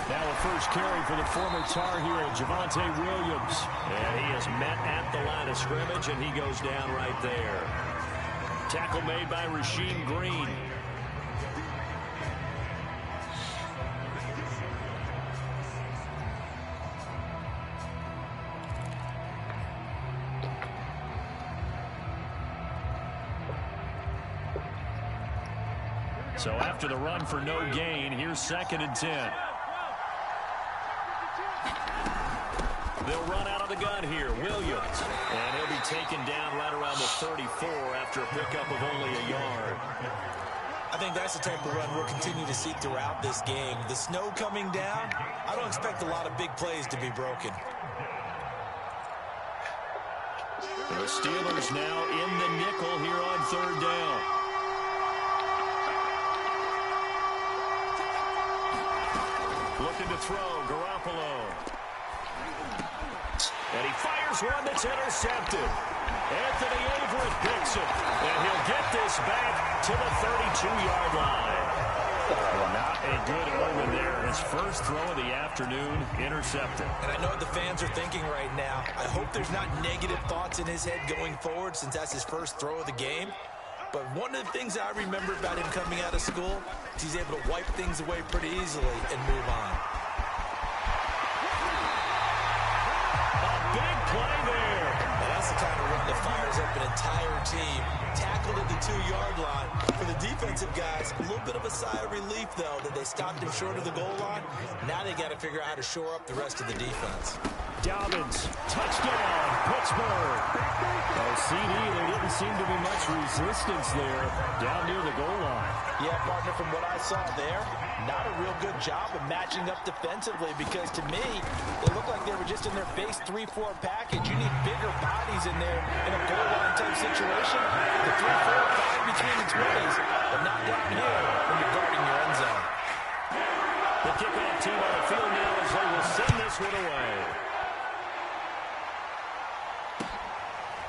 Now a first carry for the former Tar Heel, Javonte Williams. And he is met at the line of scrimmage, and he goes down right there. Tackle made by Rasheem Green. So after the run for no gain, here's 2nd and 10. They'll run out of the gun here. Williams. And he'll be taken down right around the 34 after a pickup of only a yard. I think that's the type of run we'll continue to see throughout this game. The snow coming down, I don't expect a lot of big plays to be broken. The Steelers now in the nickel here on 3rd down. Looking to throw, Garoppolo. And he fires one that's intercepted. Anthony Averett picks it. And he'll get this back to the 32-yard line. Not a good omen there. His first throw of the afternoon intercepted. And I know what the fans are thinking right now. I hope there's not negative thoughts in his head going forward since that's his first throw of the game. But one of the things I remember about him coming out of school is he's able to wipe things away pretty easily and move on. A big play there. And that's the kind of run that fires up an entire team. Tackled at the 2-yard line. For the defensive guys, a little bit of a sigh of relief, though, that they stopped him short of the goal line. Now they got to figure out how to shore up the rest of the defense. Dobbins, touchdown, Pittsburgh. CD, there didn't seem to be much resistance there down near the goal line. Yeah, partner, from what I saw there, not a real good job of matching up defensively because to me, it looked like they were just in their base 3-4 package. You need bigger bodies in there in a goal line type situation. The 3-4-5 between the 20s, but not down here when you're guarding your end zone. The kickoff team on the field now as they will send this one away.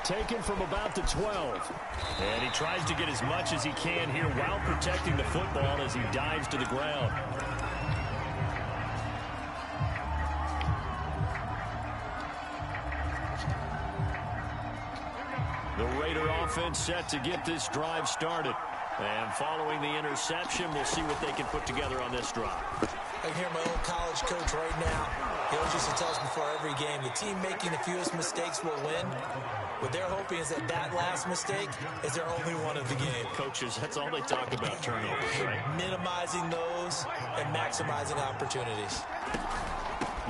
Taken from about the 12. And he tries to get as much as he can here while protecting the football as he dives to the ground. The Raider offense set to get this drive started. And following the interception, we'll see what they can put together on this drive. I can hear my old college coach right now. He always used to tell us before every game, the team making the fewest mistakes will win. What they're hoping is that that last mistake is their only one of the game. Coaches, that's all they talk about, turnovers, right? Minimizing those and maximizing opportunities.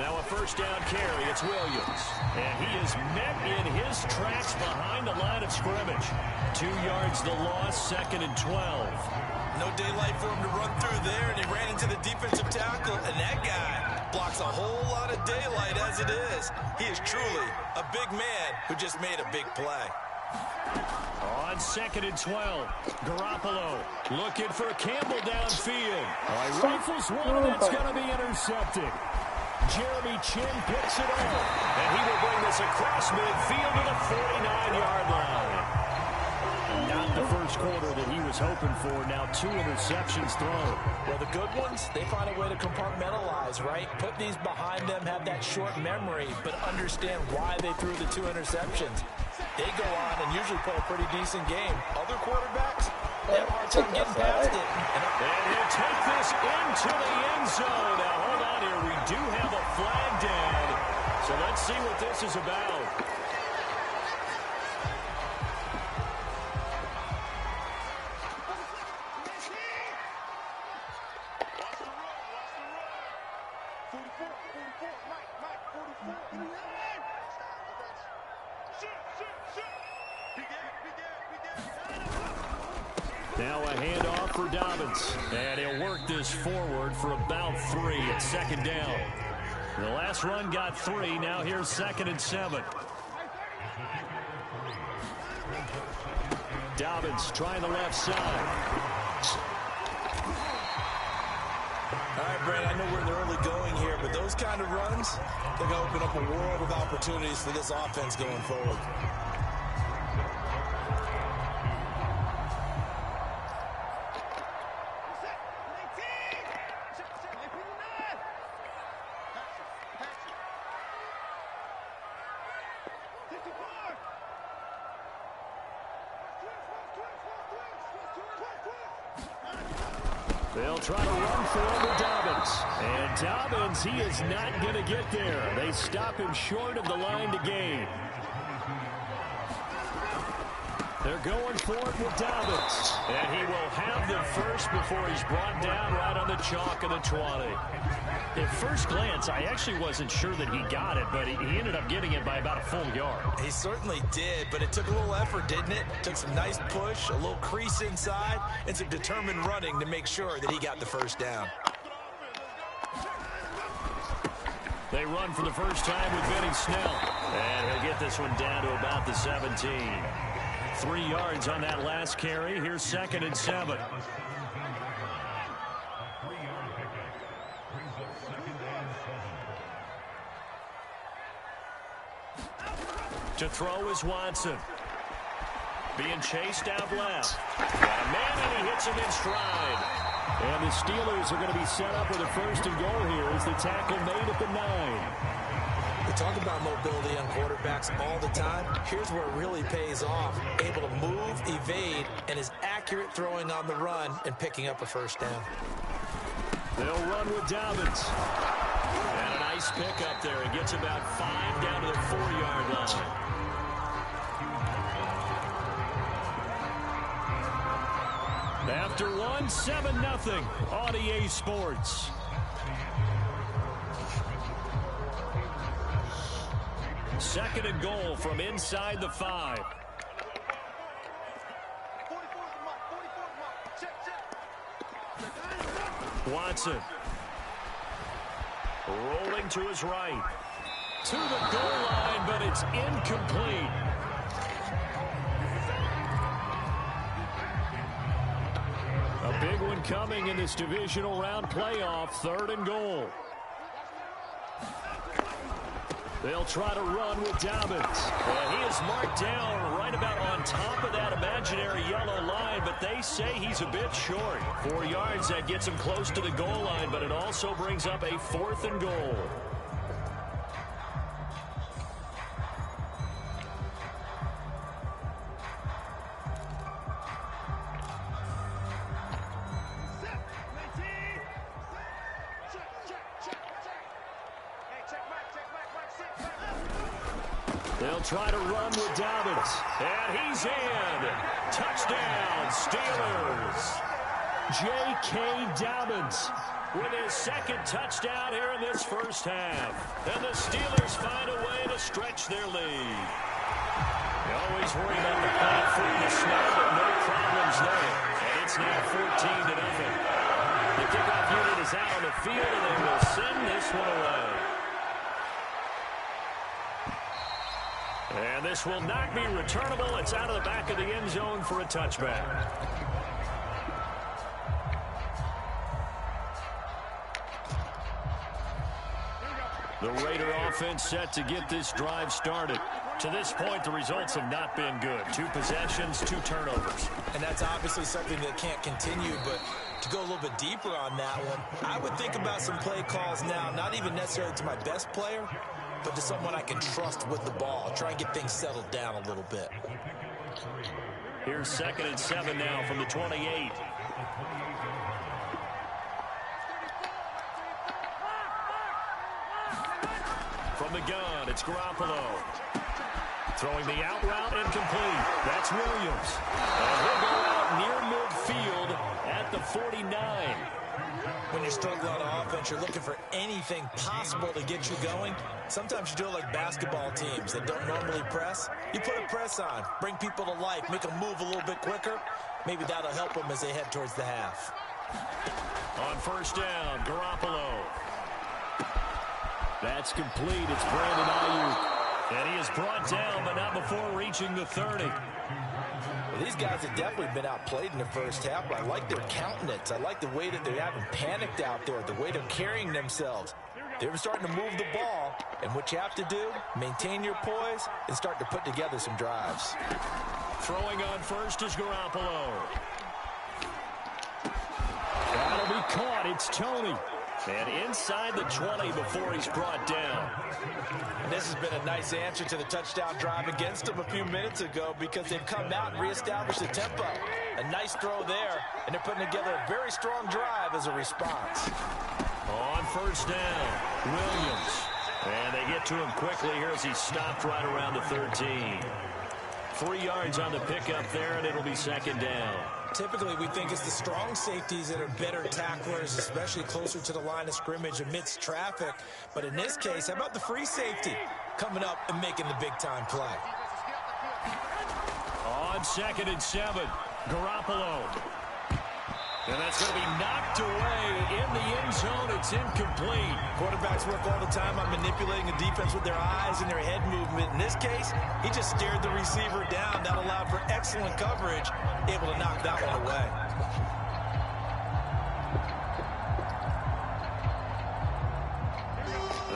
Now a first down carry, it's Williams. And he is met in his tracks behind the line of scrimmage. 2 yards the loss, 2nd and 12. No daylight for him to run through there, and he ran into the defensive tackle, and that guy blocks a whole lot of daylight as it is. He is truly a big man who just made a big play. On 2nd and 12, Garoppolo looking for Campbell downfield. Rifles one, and it's going to be intercepted. Jeremy Chin picks it up, and he will bring this across midfield to the 49-yard line. Not the first quarter that he was hoping for. Now 2 interceptions thrown. Well, the good ones, they find a way to compartmentalize, right? Put these behind them, have that short memory, but understand why they threw the 2 interceptions. They go on and usually play a pretty decent game. Other quarterbacks, they have a hard time getting past it. And he'll take this into the end zone. Now, hold on here. We do have a flag down. So let's see what this is about. Now a handoff for Dobbins. And he'll work this forward for about 3 at 2nd down. The last run got 3. Now here's 2nd and 7. Dobbins trying the left side. All right, Brad, I know we're in the early going here, but those kind of runs, they're going to open up a world of opportunities for this offense going forward. They'll try to run for it with Dobbins. And Dobbins, he is not going to get there. They stop him short of the line to gain. They're going for it with Dobbins. And he will have the first before he's brought down right on the chalk of the 20. At first glance, I actually wasn't sure that he got it, but he ended up getting it by about a full yard. He certainly did, but it took a little effort, didn't it? Took some nice push, a little crease inside, and some determined running to make sure that he got the first down. They run for the first time with Benny Snell. And he'll get this one down to about the 17. 3 yards on that last carry. Here's 2nd and 7. To throw is Watson. Being chased out left. Got a man, and he hits him in stride. And the Steelers are going to be set up with a 1st and goal here as the tackle made at the 9. We talk about mobility on quarterbacks all the time. Here's where it really pays off. Able to move, evade, and is accurate throwing on the run and picking up a first down. They'll run with Dobbins. And a nice pick up there. He gets about 5 down to the 4-yard line. After one, 7-0 on EA Sports. Second and goal from inside the 5. Watson. Rolling to his right. To the goal line, but it's incomplete. A big one coming in this divisional round playoff. 3rd and goal. They'll try to run with Dobbins. And he is marked down right about on top of that imaginary yellow line, but they say he's a bit short. 4 yards, that gets him close to the goal line, but it also brings up a 4th and goal. They'll try to run with Dobbins. And he's in. Touchdown, Steelers. J.K. Dobbins with his 2nd touchdown here in this first half. And the Steelers find a way to stretch their lead. You always worry about the platform in the snow, but no problems there. And it's now 14-0. The kickoff unit is out on the field, and they will send this one away. And this will not be returnable. It's out of the back of the end zone for a touchback. The Raider offense set to get this drive started. To this point, the results have not been good. 2 possessions, 2 turnovers. And that's obviously something that can't continue, but to go a little bit deeper on that one, I would think about some play calls now, not even necessarily to my best player, but to someone I can trust with the ball. Try and get things settled down a little bit. Here's 2nd and 7 now from the 28. From the gun, it's Garoppolo. Throwing the out route incomplete. That's Williams. And he'll go out near midfield at the 49. When you're struggling on offense, you're looking for anything possible to get you going. Sometimes you do it like basketball teams that don't normally press. You put a press on, bring people to life, make them move a little bit quicker. Maybe that'll help them as they head towards the half. On first down, Garoppolo. That's complete. It's Brandon Ayuk. And he is brought down, but not before reaching the 30. Well, these guys have definitely been outplayed in the first half, but I like their countenance. I like the way that they haven't panicked out there, the way they're carrying themselves. They're starting to move the ball, and what you have to do, maintain your poise and start to put together some drives. Throwing on first is Garoppolo. That'll be caught. It's Tony. And inside the 20 before he's brought down. And this has been a nice answer to the touchdown drive against them a few minutes ago because they've come out and reestablished the tempo. A nice throw there, and they're putting together a very strong drive as a response. On first down, Williams. And they get to him quickly here as he's stopped right around the 13. 3 yards on the pickup there, and it'll be second down. Typically, we think it's the strong safeties that are better tacklers, especially closer to the line of scrimmage amidst traffic. But in this case, how about the free safety coming up and making the big-time play? On second and 7, Garoppolo. And that's going to be knocked away in the end zone. It's incomplete. Quarterbacks work all the time on manipulating the defense with their eyes and their head movement. In this case, he just stared the receiver down. That allowed for excellent coverage, able to knock that one away.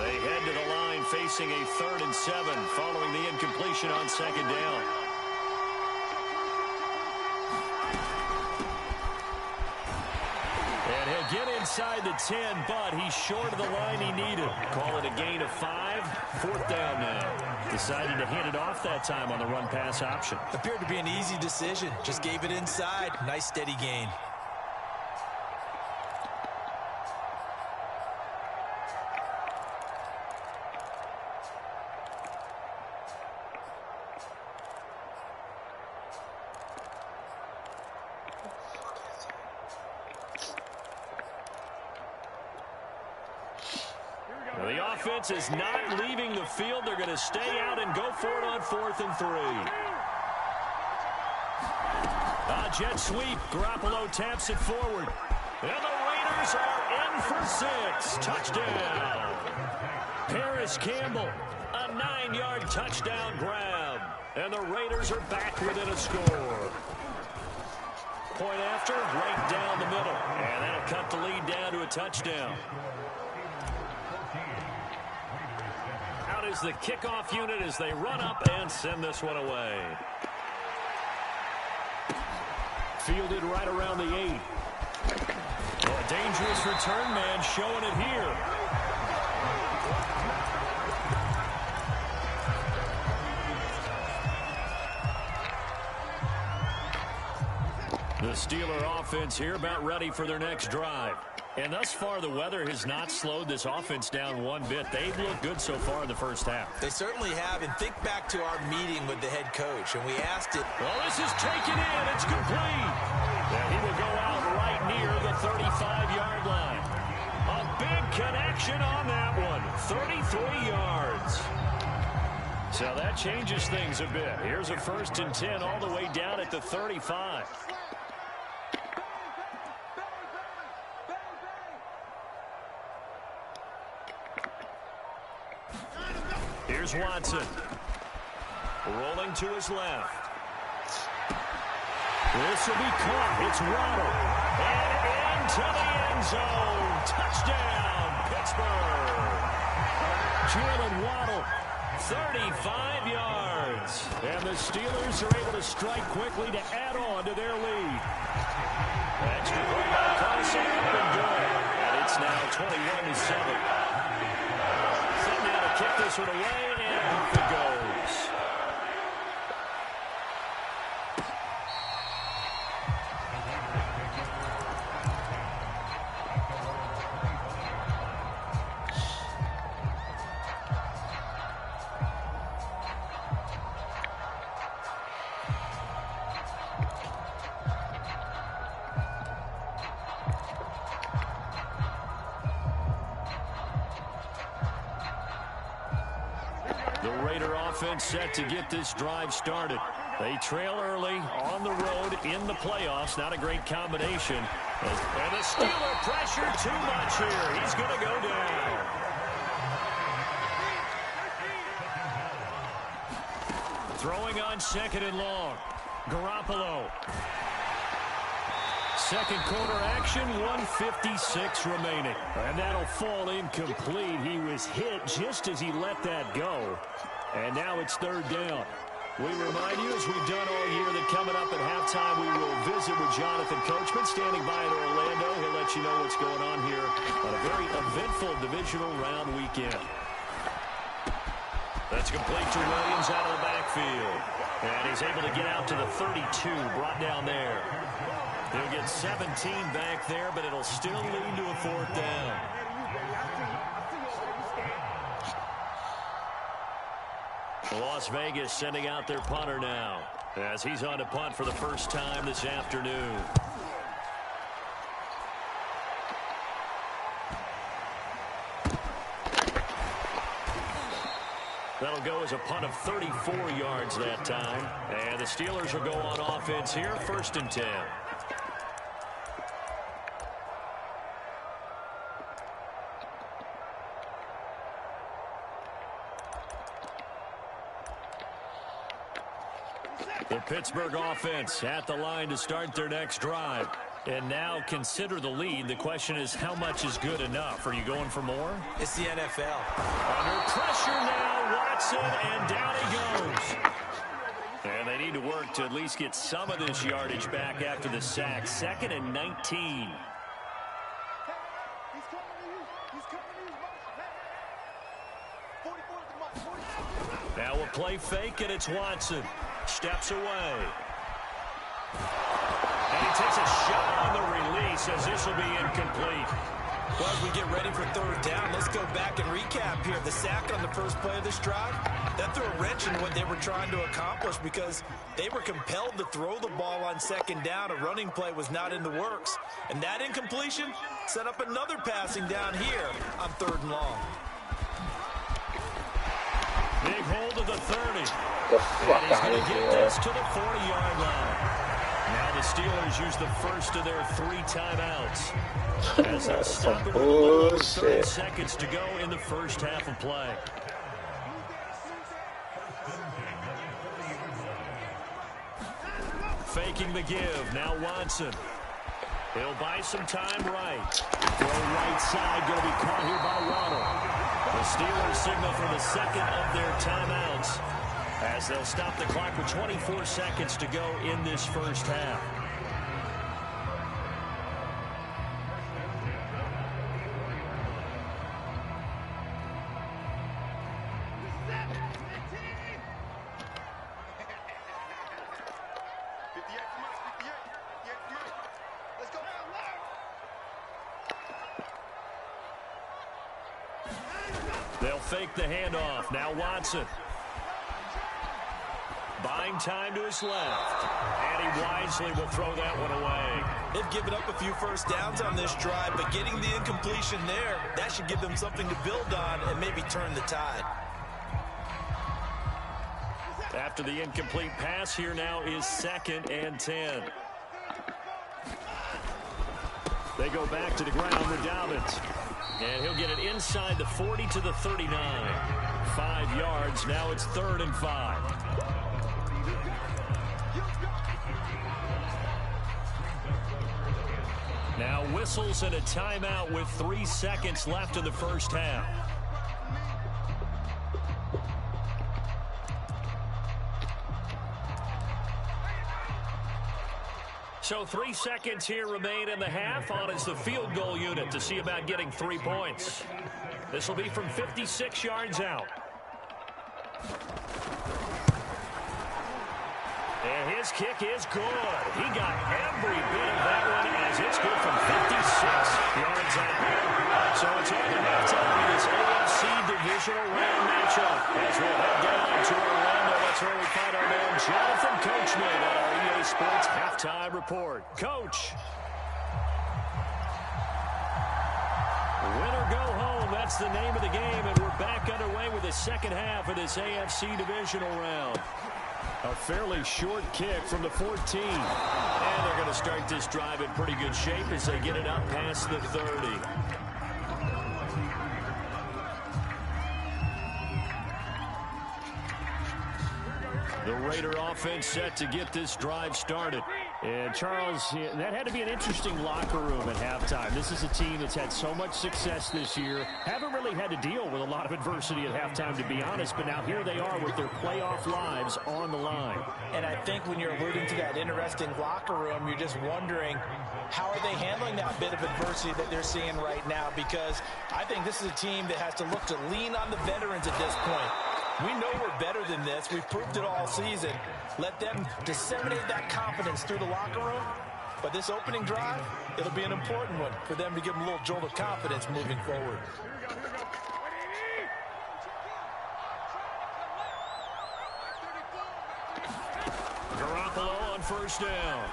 They head to the line facing a 3rd and 7 following the incompletion on second down. And he'll get inside the 10, but he's short of the line he needed. Call it a gain of 5. 4th down now. Decided to hand it off that time on the run-pass option. Appeared to be an easy decision. Just gave it inside. Nice steady gain. The offense is not leaving the field. They're going to stay out and go for it on 4th and 3. Jet sweep. Garoppolo taps it forward. And the Raiders are in for 6. Touchdown. Paris Campbell, a 9-yard touchdown grab. And the Raiders are back within a score. Point after, right down the middle. And that'll cut the lead down to a touchdown. Out is the kickoff unit as they run up and send this one away. Fielded right around the 8. Well, a dangerous return man showing it here. The Steeler offense here about ready for their next drive. And thus far, the weather has not slowed this offense down one bit. They've looked good so far in the first half. They certainly have. And think back to our meeting with the head coach, and we asked it. Well, this is taken in. It's complete. And he will go out right near the 35-yard line. A big connection on that one. 33 yards. So that changes things a bit. Here's a 1st and 10 all the way down at the 35. Here's Watson. Rolling to his left. This will be caught. It's Waddle. And into the end zone. Touchdown, Pittsburgh. Jalen Waddle, 35 yards. And the Steelers are able to strike quickly to add on to their lead. Extra point by Carson. And good. And it's now 21-7. Kick this one away, and off it goes. Offense set to get this drive started. They trail early on the road in the playoffs. Not a great combination. And the Steeler pressure too much here. He's going to go down. Throwing on 2nd and long. Garoppolo. Second quarter action, 1:56 remaining. And that'll fall incomplete. He was hit just as he let that go. And now it's 3rd down. We remind you, as we've done all year, that coming up at halftime, we will visit with Jonathan Coachman, standing by in Orlando. He'll let let you know what's going on here on a very eventful divisional round weekend. That's complete to Williams out of the backfield. And he's able to get out to the 32, brought down there. He'll get 17 back there, but it'll still lead to a 4th down. Las Vegas sending out their punter now as he's on to punt for the first time this afternoon. That'll go as a punt of 34 yards that time. And the Steelers will go on offense here, 1st and 10. The Pittsburgh offense at the line to start their next drive. And now consider the lead. The question is, how much is good enough? Are you going for more? It's the NFL. Under pressure now, Watson, and down he goes. And they need to work to at least get some of this yardage back after the sack. 2nd and 19. Now a play fake, and it's Watson. Steps away. And he takes a shot on the release as this will be incomplete. Well, as we get ready for 3rd down, let's go back and recap here. The sack on the first play of this drive, that threw a wrench in what they were trying to accomplish because they were compelled to throw the ball on 2nd down. A running play was not in the works. And that incompletion set up another passing down here on 3rd and long. Big hold of the 30. And he's going to get this to the 40-yard line. Now the Steelers use the first of their 3 timeouts. As they'll stop it with a little over 30 seconds to go in the first half of play. Faking the give. Now Watson. He'll buy some time right. Throw right side. Going to be caught here by Waddle. The Steelers signal for the 2nd of their timeouts as they'll stop the clock with 24 seconds to go in this first half. They'll fake the handoff. Now Watson. Buying time to his left. And he wisely will throw that one away. They've given up a few first downs on this drive, but getting the incompletion there, that should give them something to build on and maybe turn the tide. After the incomplete pass, here now is 2nd and 10. They go back to the ground with Dobbins. And he'll get it inside the 40 to the 39. 5 yards. Now it's 3rd and 5. Now whistles and a timeout with 3 seconds left in the first half. So 3 seconds here remain in the half. On is the field goal unit to see about getting 3 points. This will be from 56 yards out. And his kick is good. He got every bit of that one as it's good from 56 yards out. So it's on the halftime in this AFC divisional round matchup. As we'll head down to Orlando, that's where we find our man Jonathan Coachman on our EA Sports Halftime Report. Coach. Win or go home, that's the name of the game, and we're back underway with the second half of this AFC divisional round. A fairly short kick from the 14. And they're going to start this drive in pretty good shape as they get it up past the 30. The Raider offense set to get this drive started. And, Charles, that had to be an interesting locker room at halftime. This is a team that's had so much success this year. Haven't really had to deal with a lot of adversity at halftime, to be honest. But now here they are with their playoff lives on the line. And I think when you're alluding to that interesting locker room, you're just wondering, how are they handling that bit of adversity that they're seeing right now? Because I think this is a team that has to look to lean on the veterans at this point. We know we're better than this. We've proved it all season. Let them disseminate that confidence through the locker room. But this opening drive, it'll be an important one for them to give them a little jolt of confidence moving forward. Garoppolo on first down.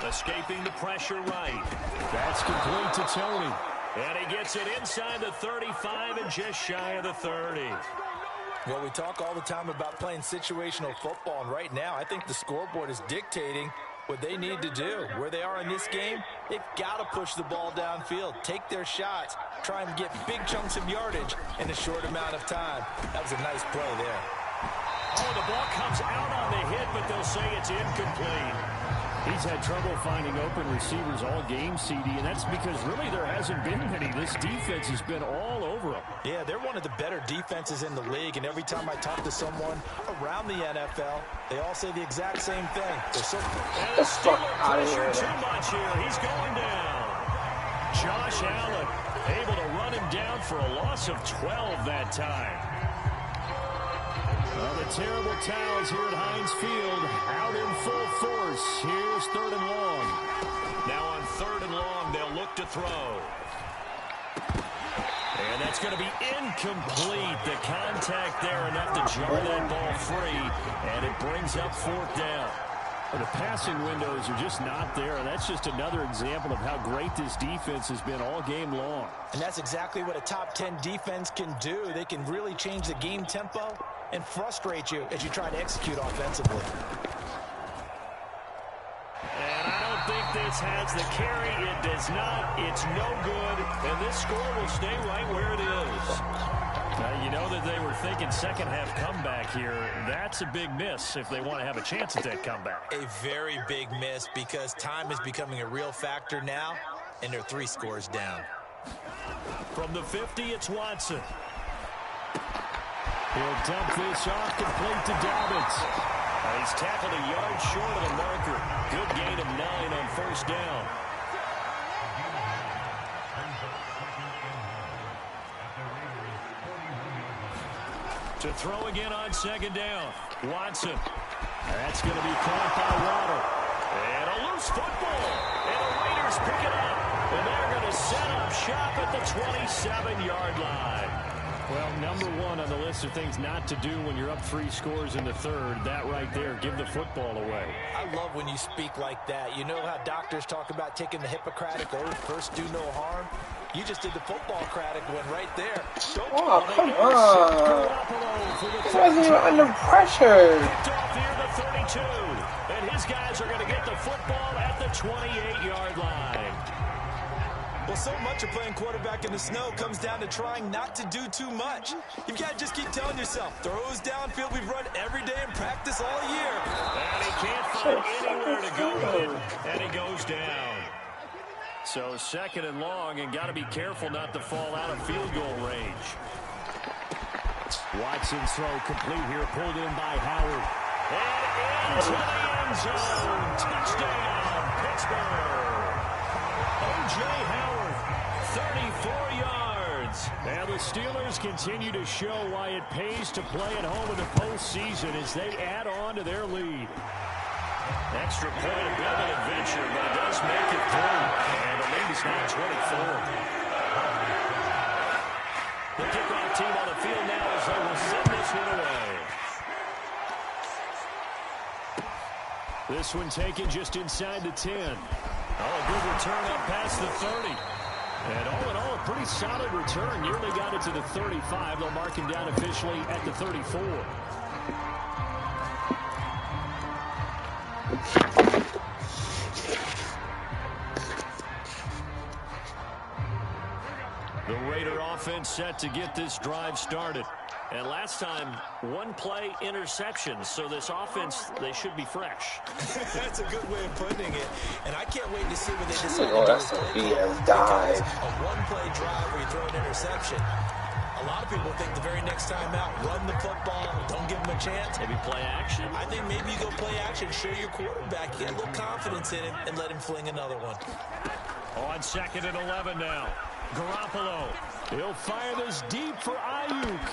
Escaping the pressure right. That's complete to Tony. And he gets it inside the 35 and just shy of the 30. Well, we talk all the time about playing situational football, and right now I think the scoreboard is dictating what they need to do. Where they are in this game, they've got to push the ball downfield, take their shots, try and get big chunks of yardage in a short amount of time. That was a nice play there. Oh, the ball comes out on the hit, but they'll say it's incomplete. He's had trouble finding open receivers all game, CD, and that's because really there hasn't been many. This defense has been all over them. Yeah, they're one of the better defenses in the league, and every time I talk to someone around the NFL, they all say the exact same thing. They're so and the Steelers pressure too much here. He's going down. Josh Allen able to run him down for a loss of 12 that time. Well, the terrible towels here at Heinz Field out in full force. Here's 3rd and long. Now on 3rd and long, they'll look to throw. And that's going to be incomplete. The contact there enough to jar that ball free, and it brings up 4th down. Well, the passing windows are just not there. That's just another example of how great this defense has been all game long. And that's exactly what a top 10 defense can do. They can really change the game tempo and frustrate you as you try to execute offensively. And I don't think this has the carry. It does not. It's no good. And this score will stay right where it is. Now, you know that they were thinking second half comeback here. That's a big miss if they want to have a chance at that comeback. A very big miss because time is becoming a real factor now, and they're 3 scores down. From the 50, it's Watson. He'll dump this off complete to Dobbins. He's tackled a yard short of the marker. Good gain of 9 on first down. To throw again on 2nd down. Watson. That's going to be caught by Waddle. And a loose football. And the Raiders pick it up. And they're going to set up shop at the 27-yard line. Well, number 1 on the list of things not to do when you're up 3 scores in the 3rd. That right there, give the football away. I love when you speak like that. You know how doctors talk about taking the Hippocratic oath, first do no harm? You just did the football-cratic one right there. Oh, come on. He wasn't even under pressure. Picked off here the 32. And his guys are going to get the football at the 28-yard line. Well, so much of playing quarterback in the snow comes down to trying not to do too much. You've got to just keep telling yourself, throws downfield we've run every day in practice all year. And he can't find anywhere to go with it. And he goes down. So 2nd and long, and got to be careful not to fall out of field goal range. Watson's throw complete here, pulled in by Howard. And into the end zone. Touchdown, Pittsburgh. O.J. Howard, 34 yards. And the Steelers continue to show why it pays to play at home in the postseason as they add on to their lead. Extra point, a bit of an adventure, but it does make it through. And the lead is now 24. The kickoff team on the field now as they will send this one away. This one taken just inside the 10. Oh, a good return up past the 30. And all in all, a pretty solid return. Nearly got it to the 35. They'll mark him down officially at the 34. The Raider offense set to get this drive started. And last time, one play interception. So this offense, they should be fresh. That's a good way of putting it. And I can't wait to see what they decide Oh, to that's do a with BS dive. a one-play drive where you throw an interception. A lot of people think the very next time out, run the football, don't give them a chance. Maybe play action? I think maybe you go play action, show your quarterback, get a little confidence in him, and let him fling another one. On 2nd and 11 now. Garoppolo. He'll fire this deep for Ayuk.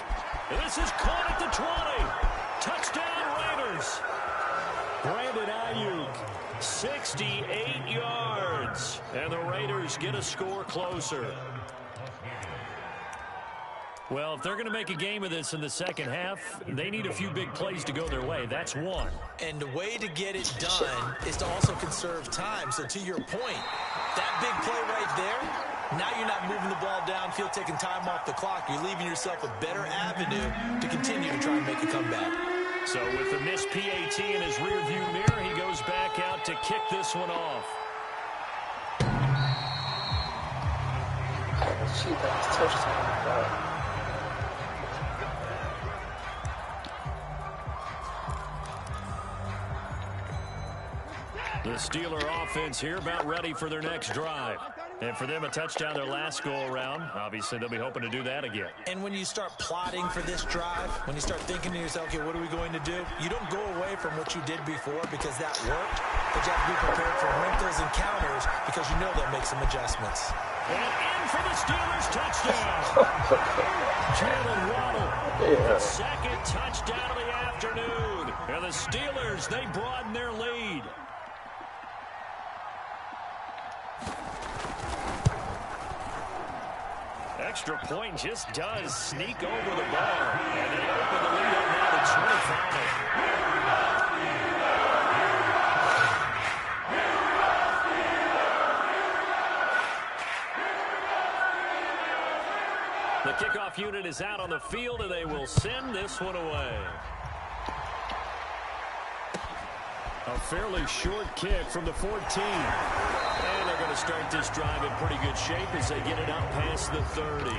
This is caught at the 20. Touchdown Raiders. Brandon Ayuk, 68 yards. And the Raiders get a score closer. Well, if they're going to make a game of this in the second half, they need a few big plays to go their way. That's one. And the way to get it done is to also conserve time. So to your point, that big play right there, now you're not moving the ball downfield, taking time off the clock. You're leaving yourself a better avenue to continue to try and make a comeback. So with the missed PAT in his rearview mirror, he goes back out to kick this one off. Gee, that's touchdown. The Steeler offense here about ready for their next drive. And for them, a touchdown their last go-around. Obviously, they'll be hoping to do that again. And when you start plotting for this drive, when you start thinking to yourself, okay, what are we going to do? You don't go away from what you did before because that worked. But you have to be prepared for wrinkles and counters because you know they'll make some adjustments. And in for the Steelers touchdown. Jalen Waddle. Yeah. Second touchdown of the afternoon. And the Steelers, they broaden their lead. Extra point just does sneak over the bar. And they open the lead up now to 25. The kickoff unit is out on the field, and they will send this one away. A fairly short kick from the 14. And they're going to start this drive in pretty good shape as they get it out past the 30.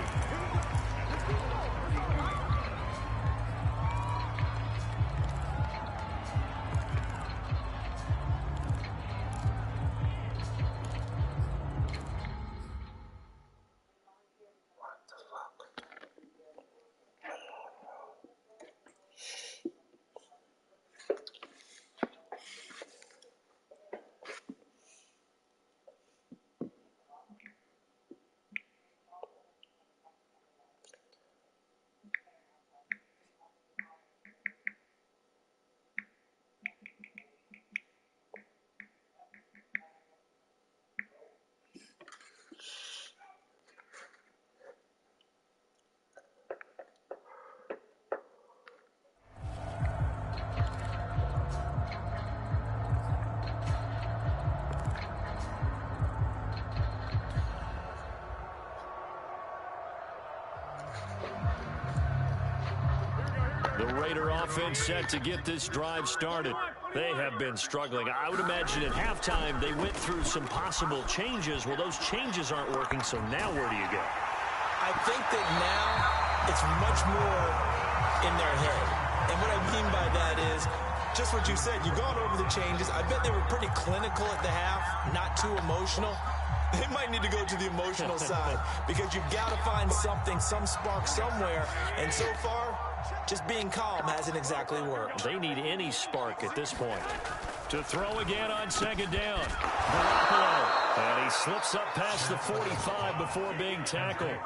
The Raider offense set to get this drive started. They have been struggling. I would imagine at halftime they went through some possible changes. Well, those changes aren't working, so now where do you go? I think that now it's much more in their head. And what I mean by that is just what you said. You've gone over the changes. I bet they were pretty clinical at the half, not too emotional. They might need to go to the emotional side because you've got to find something, some spark somewhere. And so far, just being calm hasn't exactly worked. They need any spark at this point. To throw again on second down. Garoppolo. And he slips up past the 45 before being tackled.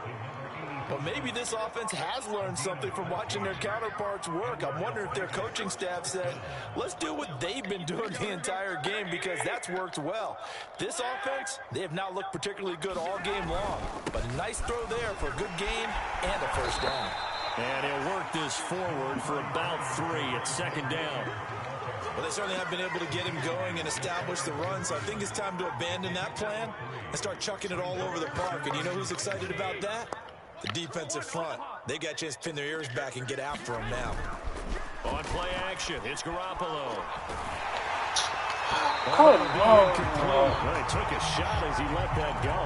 Well, maybe this offense has learned something from watching their counterparts work. I'm wondering if their coaching staff said, let's do what they've been doing the entire game because that's worked well. This offense, they have not looked particularly good all game long. But a nice throw there for a good gain and a first down. And he'll work this forward for about 3 at second down. Well, they certainly have been able to get him going and establish the run, so I think it's time to abandon that plan and start chucking it all over the park. And you know who's excited about that? The defensive front. They got a chance to pin their ears back and get after him now. On play action, it's Garoppolo. Come on. Well, he took a shot as he let that go.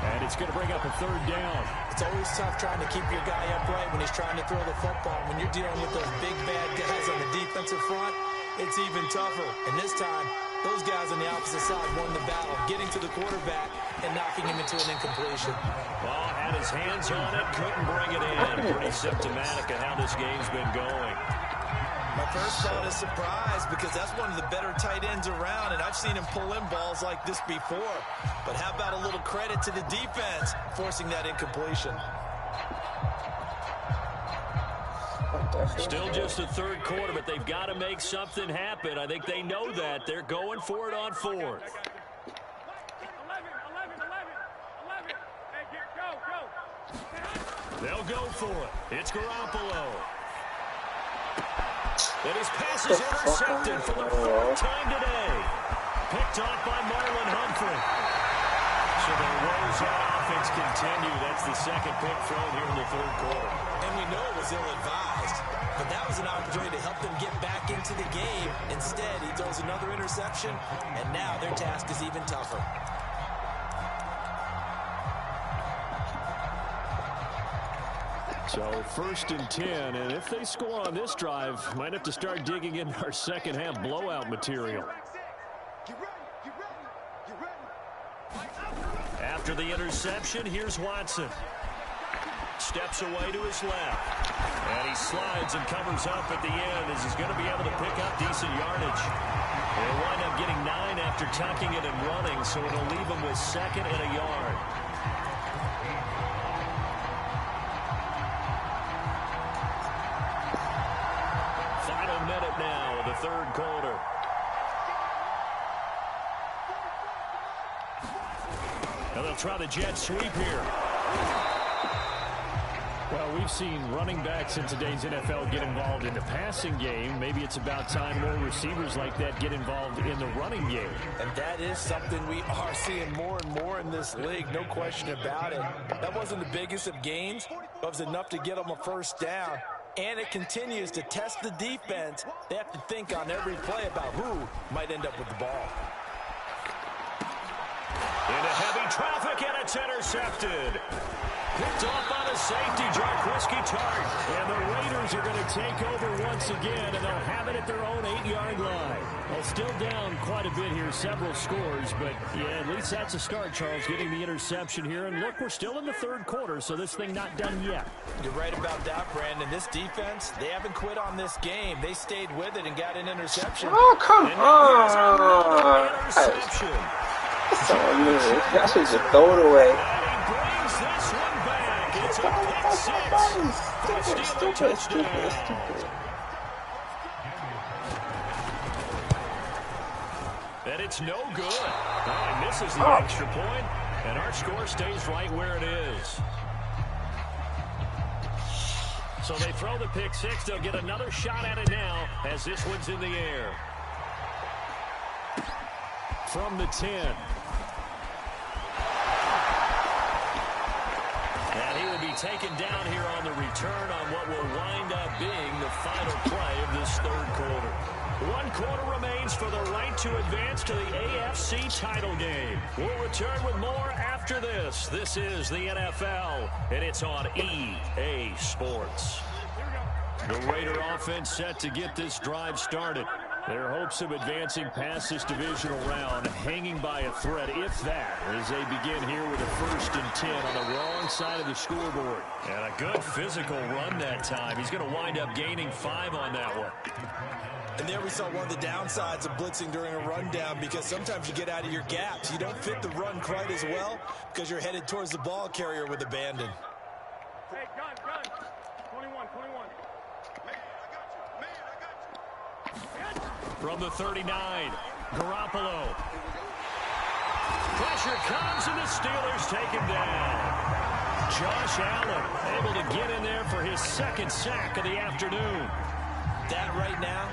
And it's going to bring up a third down. It's always tough trying to keep your guy upright when he's trying to throw the football. When you're dealing with those big, bad guys on the defensive front, it's even tougher. And this time, those guys on the opposite side won the battle, getting to the quarterback and knocking him into an incompletion. Well, had his hands on it, couldn't bring it in. Pretty symptomatic of how this game's been going. My first thought is surprise because that's one of the better tight ends around, and I've seen him pull in balls like this before. But how about a little credit to the defense forcing that incompletion? Still just the third quarter, but they've got to make something happen. I think they know that. They're going for it on fourth. They'll go for it. It's Garoppolo. And his pass is intercepted for the fourth time today. Picked off by Marlon Humphrey. So the woes on offense continue. That's the second pick thrown here in the third quarter. And we know it was ill-advised, but that was an opportunity to help them get back into the game. Instead, he throws another interception, and now their task is even tougher. So 1st and 10, and if they score on this drive, might have to start digging in our second half blowout material. After the interception, here's Watson. Steps away to his left. And he slides and covers up at the end as he's going to be able to pick up decent yardage. They'll wind up getting 9 after tucking it and running, so it'll leave him with 2nd and a yard. Final minute now of the third quarter. Now they'll try the jet sweep here. Well, we've seen running backs in today's NFL get involved in the passing game. Maybe it's about time more receivers like that get involved in the running game. And that is something we are seeing more and more in this league, no question about it. That wasn't the biggest of gains, but it was enough to get them a first down. And it continues to test the defense. They have to think on every play about who might end up with the ball. Into heavy traffic, and it's intercepted. Picked off by the safety, Jarquiski Tart. And the Raiders are going to take over once again, and they'll have it at their own 8-yard line. Well, still down quite a bit here, several scores, but yeah, at least that's a start, Charles, getting the interception here. And look, we're still in the third quarter, so this thing not done yet. You're right about that, Brandon. This defense, they haven't quit on this game. They stayed with it and got an interception. Oh, come on! Interception. That's all me. I should just throw it away. Brings this one back. It's a pick six. Stupid. And it's no good. Oh, he misses the extra point, and our score stays right where it is. So they throw the pick six. They'll get another shot at it now as this one's in the air. From the 10. And he will be taken down here on the return on what will wind up being the final play of this third quarter. 1 quarter remains for the right to advance to the AFC title game. We'll return with more after this. This is the NFL, and it's on EA Sports. The Raider offense set to get this drive started. Their hopes of advancing past this divisional round hanging by a thread, if that, as they begin here with a 1st and 10 on the wrong side of the scoreboard. And a good physical run that time. He's going to wind up gaining 5 on that one. And there we saw one of the downsides of blitzing during a rundown, because sometimes you get out of your gaps. You don't fit the run quite as well because you're headed towards the ball carrier with abandon. Hey, gun. 21. From the 39, Garoppolo. Pressure comes, and the Steelers take him down. Josh Allen able to get in there for his 2nd sack of the afternoon. That right now,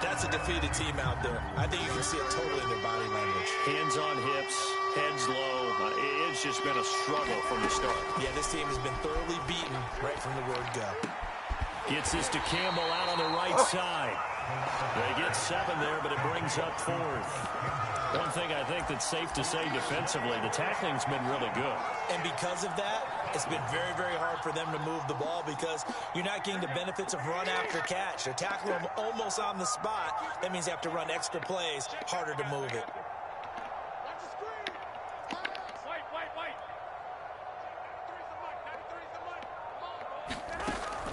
that's a defeated team out there. I think you can see it totally in their body language. Hands on hips, heads low. It's just been a struggle from the start. Yeah, this team has been thoroughly beaten right from the word go. Gets this to Campbell out on the right side. They get 7 there, but it brings up 4th. One thing I think that's safe to say defensively, the tackling's been really good. And because of that, it's been very, very hard for them to move the ball because you're not getting the benefits of run after catch. They're tackling them almost on the spot. That means they have to run extra plays, harder to move it.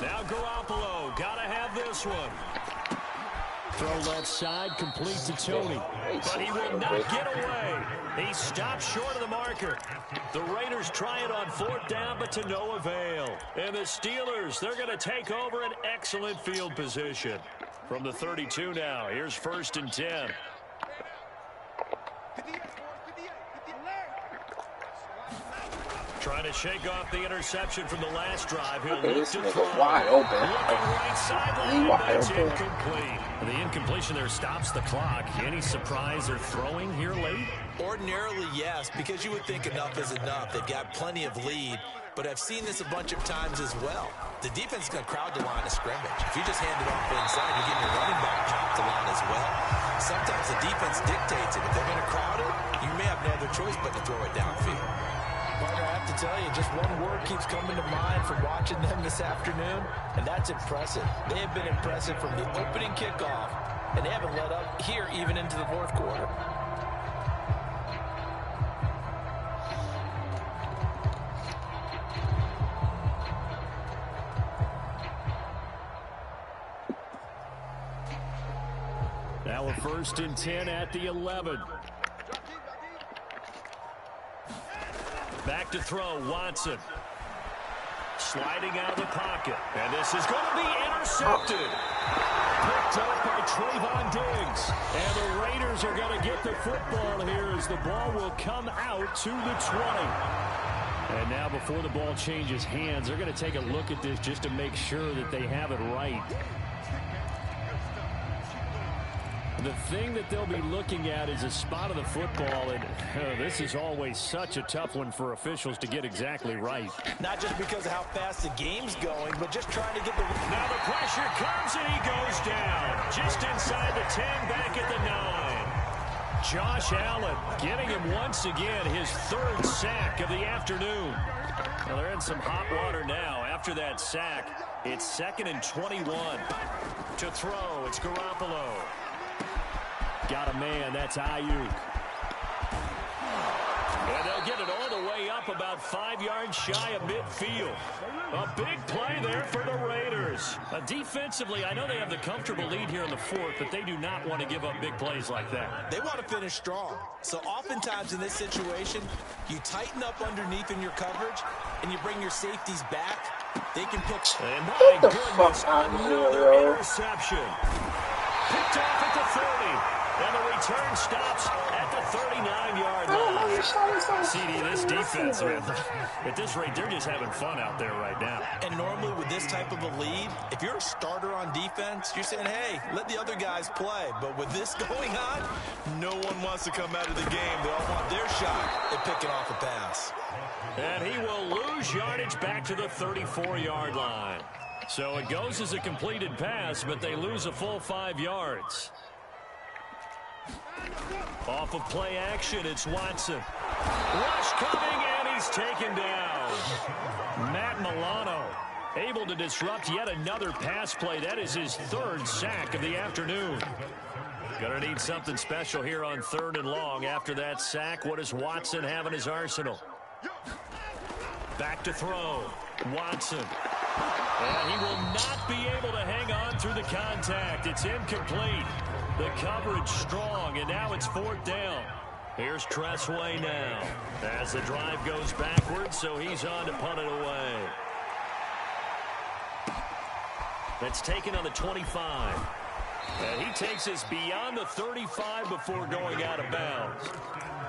Now Garoppolo, gotta have this one. Throw left side, complete to Tony. But he will not get away. He stops short of the marker. The Raiders try it on 4th down, but to no avail. And the Steelers, they're going to take over an excellent field position. From the 32 now, here's 1st and 10. Trying to shake off the interception from the last drive. He'll look to throw. Wide open. Looking right sideline. That's incomplete. The incompletion there stops the clock. Any surprise they're throwing here late? Ordinarily, yes, because you would think enough is enough. They've got plenty of lead, but I've seen this a bunch of times as well. The defense is going to crowd the line of scrimmage. If you just hand it off inside, you're getting your running back chopped the line as well. Sometimes the defense dictates it. If they're going to crowd it, you may have no other choice but to throw it downfield. Partner, I have to tell you, just one word keeps coming to mind from watching them this afternoon, and that's impressive. They have been impressive from the opening kickoff, and they haven't let up here even into the 4th quarter. Now a 1st and 10 at the 11. Back to throw, Watson. Sliding out of the pocket. And this is going to be intercepted. Picked up by Trayvon Diggs. And the Raiders are going to get the football here as the ball will come out to the 20. And now before the ball changes hands, they're going to take a look at this just to make sure that they have it right. The thing that they'll be looking at is a spot of the football, and this is always such a tough one for officials to get exactly right. Not just because of how fast the game's going, but just trying to get the... Now the pressure comes, and he goes down. Just inside the 10, back at the 9. Josh Allen getting him once again, his 3rd sack of the afternoon. Well, they're in some hot water now. After that sack, it's 2nd and 21. To throw, it's Garoppolo. Got a man, that's Ayuk. And they'll get it all the way up about 5 yards shy of midfield. A big play there for the Raiders. Defensively, I know they have the comfortable lead here in the 4th, but they do not want to give up big plays like that. They want to finish strong. So oftentimes in this situation, you tighten up underneath in your coverage, and you bring your safeties back. They can pick... And my goodness, another interception. Picked off at the 30. And the return stops at the 39-yard line. CD, this defense, man, at this rate, they're just having fun out there right now. And normally with this type of a lead, if you're a starter on defense, you're saying, hey, let the other guys play. But with this going on, no one wants to come out of the game. They all want their shot at picking off a pass. And he will lose yardage back to the 34-yard line. So it goes as a completed pass, but they lose a full 5 yards. Off of play action, it's Watson. Rush coming, and he's taken down. Matt Milano able to disrupt yet another pass play. That is his 3rd sack of the afternoon. Gonna need something special here on 3rd and long. After that sack, what does Watson have in his arsenal? Back to throw. Watson. And he will not be able to hang on through the contact. It's incomplete. The coverage strong, and now it's 4th down. Here's Tressway now as the drive goes backwards, so he's on to punt it away. That's taken on the 25. And he takes us beyond the 35 before going out of bounds.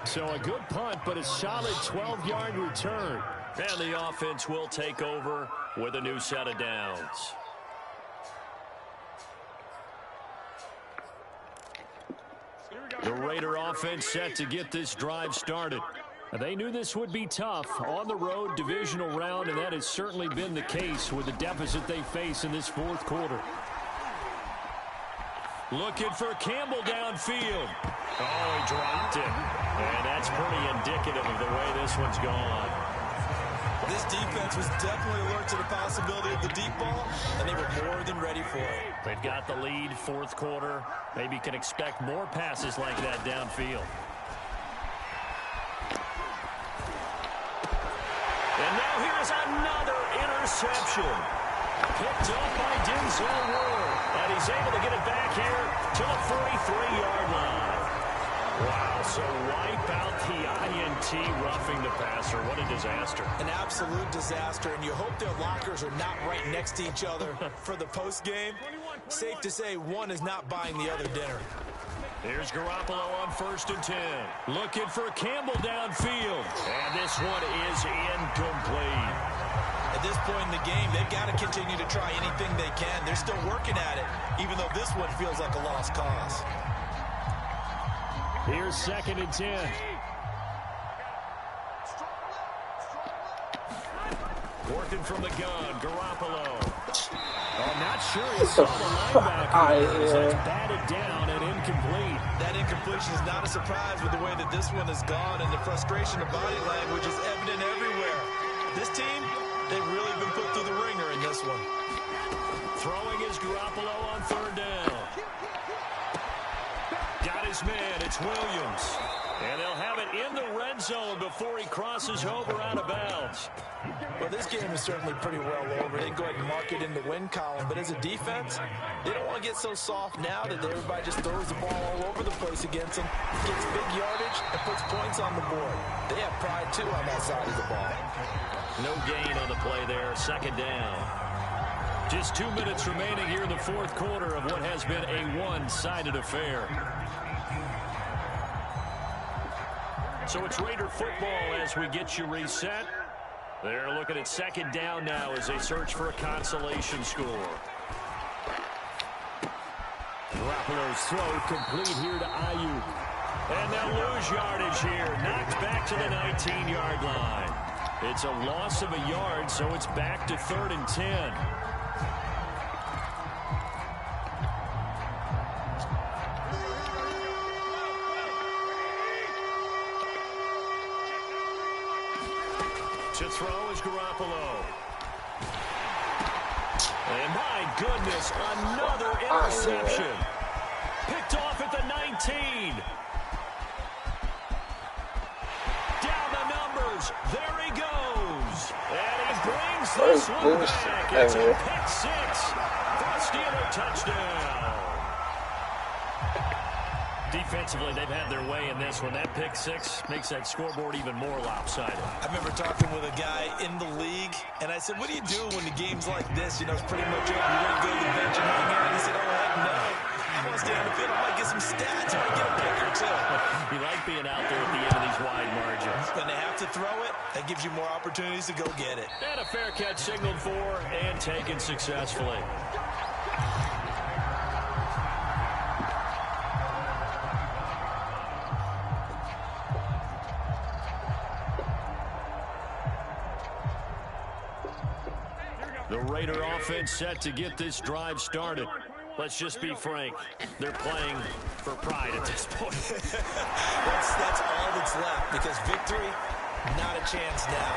So a good punt, but a solid 12-yard return. And the offense will take over with a new set of downs. The Raider offense set to get this drive started. They knew this would be tough on the road divisional round, and that has certainly been the case with the deficit they face in this 4th quarter. Looking for Campbell downfield. Oh, he dropped it. And that's pretty indicative of the way this one's gone. This defense was definitely alert to the possibility of the deep ball, and they were more than ready for it. They've got the lead, fourth quarter. Maybe can expect more passes like that downfield. And now here's another interception. Picked up by Denzel Ward. And he's able to get it back here to the 43-yard line. Wow, so wipe out the INT roughing the passer. What a disaster. An absolute disaster, and you hope their lockers are not right next to each other for the postgame. Safe to say one is not buying the other dinner. Here's Garoppolo on 1st and 10. Looking for Campbell downfield. And this one is incomplete. At this point in the game, they've got to continue to try anything they can. They're still working at it, even though this one feels like a lost cause. Here's 2nd and 10. Working from the gun, Garoppolo. I'm not sure he saw the linebacker. That's batted down and incomplete. That incompletion is not a surprise with the way that this one has gone, and the frustration of body language is evident everywhere. This team, they've really been put through the ringer in this one. Throwing is Garoppolo on 3rd down. Got his man, it's Williams. And they'll have it in the red zone before he crosses over out of bounds. Well, this game is certainly pretty well over. They can go ahead and mark it in the win column. But as a defense, they don't want to get so soft now that everybody just throws the ball all over the place against them, gets big yardage, and puts points on the board. They have pride, too, on that side of the ball. No gain on the play there, 2nd down. Just 2 minutes remaining here in the fourth quarter of what has been a one-sided affair. So it's Raider football as we get you reset. They're looking at 2nd down now as they search for a consolation score. Garoppolo's throw complete here to Ayuk. And they'll lose yardage here. Knocked back to the 19-yard line. It's a loss of a yard, so it's back to 3rd and 10. To throw is Garoppolo. And my goodness, another interception. Picked off at the 19. Down the numbers. There he goes. And he brings this one back. It's a pick 6 for a Steeler touchdown. Defensively, they've had their way in this one. That pick 6 makes that scoreboard even more lopsided. I remember talking with a guy in the league, and I said, what do you do when the game's like this? You know, it's pretty much over. You're going to go to the bench and hang out. And he said, oh, heck no. I want to stay on the field. I might get some stats. I might get a pick or two. You like being out there at the end of these wide margins. When they have to throw it, that gives you more opportunities to go get it. And a fair catch signaled for and taken successfully. The Raider offense set to get this drive started. Let's just be frank. They're playing for pride at this point. that's all that's left, because victory, not a chance now.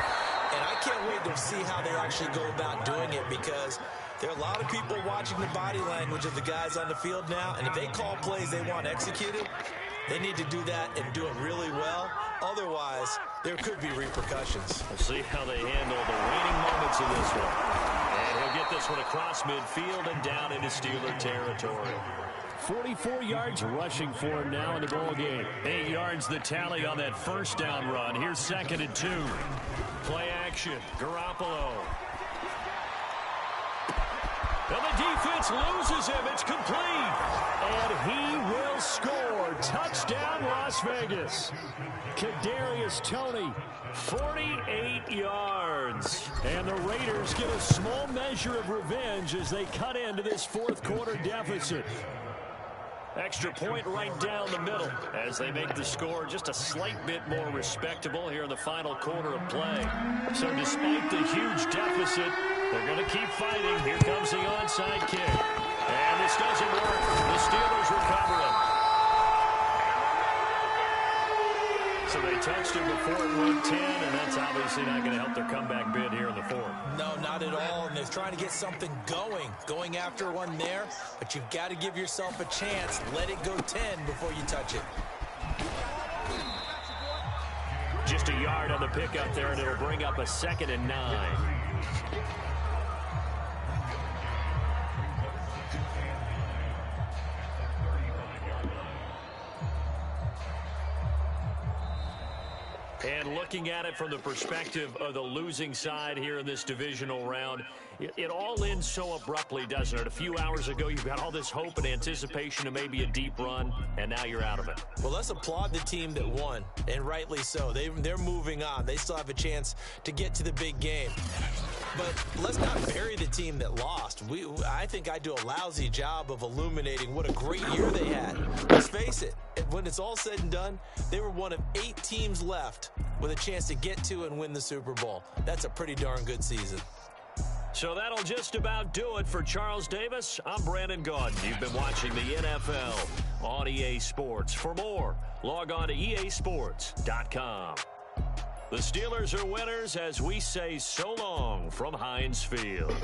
And I can't wait to see how they actually go about doing it, because there are a lot of people watching the body language of the guys on the field now, and if they call plays they want executed, they need to do that and do it really well. Otherwise, there could be repercussions. We'll see how they handle the waning moments of this one. And he'll get this one across midfield and down into Steeler territory. 44 yards rushing for him now in the ball game. 8 yards the tally on that first down run. Here's 2nd and 2. Play action. Garoppolo. And the defense loses him. It's complete. And he will score. Touchdown, Las Vegas. Kadarius Toney, 48 yards. And the Raiders get a small measure of revenge as they cut into this fourth quarter deficit. Extra point right down the middle as they make the score just a slight bit more respectable here in the final quarter of play. So despite the huge deficit, they're going to keep fighting. Here comes the onside kick. And this doesn't work. The Steelers recover it. So they touched him before it went 10, and that's obviously not going to help their comeback bid here in the fourth. No, not at all, and they're trying to get something going after one there, but you've got to give yourself a chance. Let it go 10 before you touch it. Just a yard on the pickup there, and it'll bring up a 2nd and 9. And looking at it from the perspective of the losing side here in this divisional round, it all ends so abruptly, doesn't it? A few hours ago, you've got all this hope and anticipation of maybe a deep run, and now you're out of it. Well, let's applaud the team that won, and rightly so. They're moving on. They still have a chance to get to the big game. But let's not bury the team that lost. I think I do a lousy job of illuminating what a great year they had. Let's face it, when it's all said and done, they were one of 8 teams left with a chance to get to and win the Super Bowl. That's a pretty darn good season. So that'll just about do it for Charles Davis. I'm Brandon Gaudin. You've been watching the NFL on EA Sports. For more, log on to easports.com. The Steelers are winners as we say so long from Heinz Field.